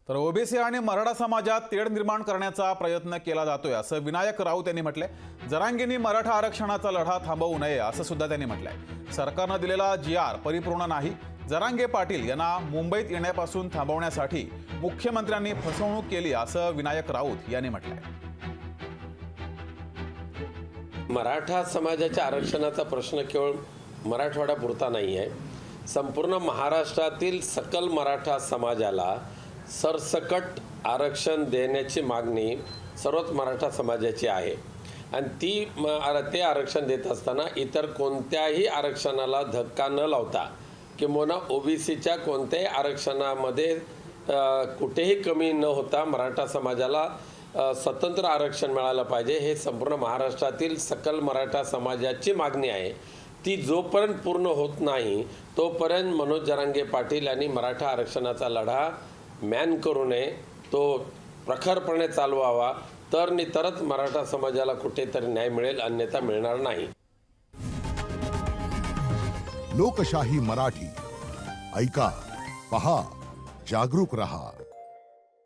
तर ओबीसी आणि मराठा समाजात तेढ निर्माण करण्याचा प्रयत्न केला जातोय असं विनायक राऊत यांनी म्हटलंय। जरांगेंनी मराठा आरक्षणाचा लढा थांबवू नये असं सुद्धा त्यांनी म्हटलंय। सरकारनं दिलेला GR परिपूर्ण नाही। जरांगे पाटील यांना मुंबईत येण्यापासून थांबवण्यासाठी मुख्यमंत्र्यांनी फसवणूक केली असं विनायक राऊत यांनी म्हटलंय। मराठा समाजाच्या आरक्षणाचा प्रश्न केवळ मराठवाड्यापुरता नाही आहे। संपूर्ण महाराष्ट्रातील सकल मराठा समाजाला सरसकट आरक्षण देण्याची मागणी सर्वच मराठा समाजाची आहे आणि ते आरक्षण देत असताना इतर कोणत्याही आरक्षणाला धक्का न लावता किंवा ओबीसीच्या कोणत्याही आरक्षणामध्ये कुठेही कमी न होता मराठा समाजाला स्वतंत्र आरक्षण मिळालं पाहिजे हे संपूर्ण महाराष्ट्रातील सकल मराठा समाजाची मागणी आहे। ती जोपर्यंत पूर्ण होत नाही तोपर्यंत मनोज जरांगे पाटील यांनी मराठा आरक्षणाचा लढा मॅन करू नये, तो प्रखरपणे चालवावा, तरच मराठा समाजाला कुठेतरी न्याय मिळेल, अन्यथा मिळणार नाही। लोकशाही मराठी ऐका, पहा, जागरूक रहा।